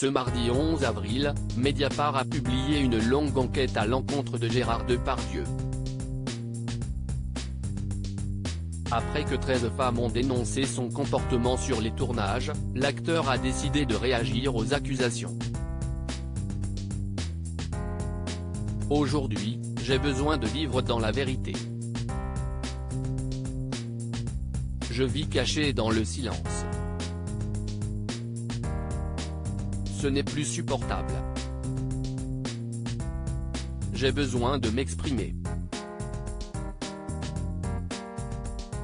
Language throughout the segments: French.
Ce mardi 11 avril, Mediapart a publié une longue enquête à l'encontre de Gérard Depardieu. Après que 13 femmes ont dénoncé son comportement sur les tournages, l'acteur a décidé de réagir aux accusations. Aujourd'hui, j'ai besoin de vivre dans la vérité. Je vis caché dans le silence. Ce n'est plus supportable. J'ai besoin de m'exprimer.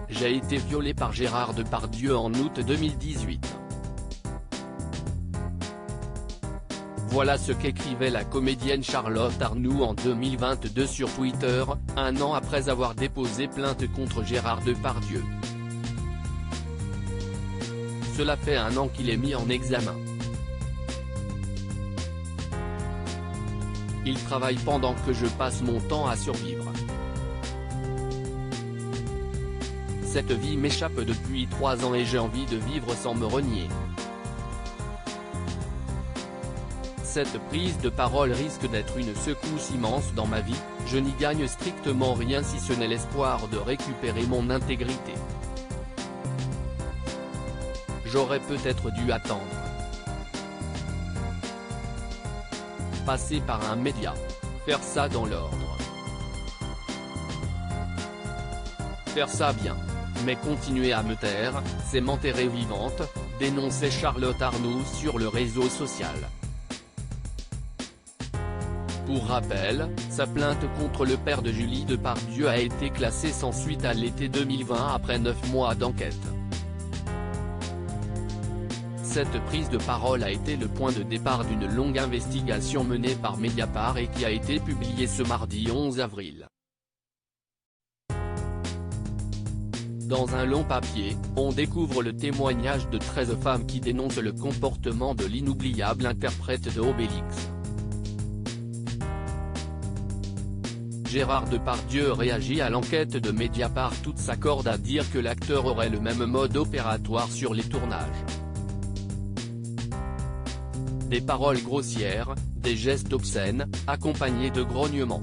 J'ai été violée par Gérard Depardieu en août 2018. Voilà ce qu'écrivait la comédienne Charlotte Arnoult en 2022 sur Twitter, un an après avoir déposé plainte contre Gérard Depardieu. Cela fait un an qu'il est mis en examen. Il travaille pendant que je passe mon temps à survivre. Cette vie m'échappe depuis 3 ans et j'ai envie de vivre sans me renier. Cette prise de parole risque d'être une secousse immense dans ma vie, je n'y gagne strictement rien si ce n'est l'espoir de récupérer mon intégrité. J'aurais peut-être dû attendre. Passer par un média. Faire ça dans l'ordre. Faire ça bien. Mais continuer à me taire, c'est m'enterrer vivante, dénonçait Charlotte Arnoult sur le réseau social. Pour rappel, sa plainte contre le père de Julie Depardieu a été classée sans suite à l'été 2020 après 9 mois d'enquête. Cette prise de parole a été le point de départ d'une longue investigation menée par Mediapart et qui a été publiée ce mardi 11 avril. Dans un long papier, on découvre le témoignage de 13 femmes qui dénoncent le comportement de l'inoubliable interprète de Obélix. Gérard Depardieu réagit à l'enquête de Mediapart. Toutes s'accordent à dire que l'acteur aurait le même mode opératoire sur les tournages. Des paroles grossières, des gestes obscènes, accompagnés de grognements.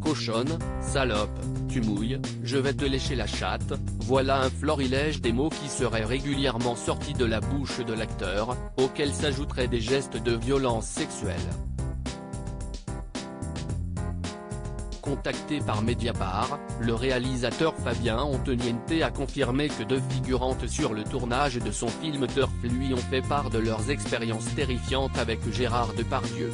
Cochonne, salope, tu mouilles, je vais te lécher la chatte, voilà un florilège des mots qui seraient régulièrement sortis de la bouche de l'acteur, auxquels s'ajouteraient des gestes de violence sexuelle. Contacté par Mediapart, le réalisateur Fabien Antoniente a confirmé que 2 figurantes sur le tournage de son film Turf lui ont fait part de leurs expériences terrifiantes avec Gérard Depardieu.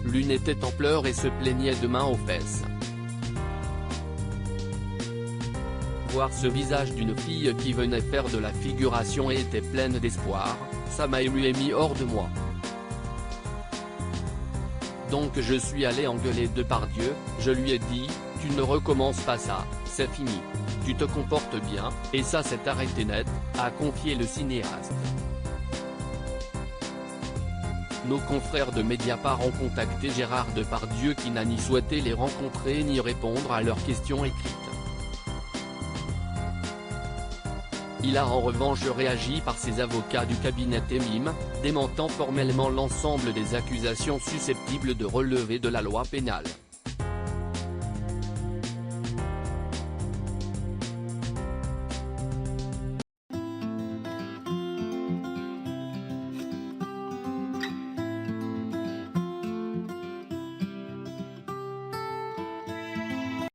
L'une était en pleurs et se plaignait de main aux fesses. Voir ce visage d'une fille qui venait faire de la figuration et était pleine d'espoir, ça m'a ému et mis hors de moi. Donc je suis allé engueuler Depardieu, je lui ai dit, tu ne recommences pas ça, c'est fini. Tu te comportes bien, et ça s'est arrêté net, a confié le cinéaste. Nos confrères de Mediapart ont contacté Gérard Depardieu qui n'a ni souhaité les rencontrer ni répondre à leurs questions écrites. Il a en revanche réagi par ses avocats du cabinet Temim, démentant formellement l'ensemble des accusations susceptibles de relever de la loi pénale.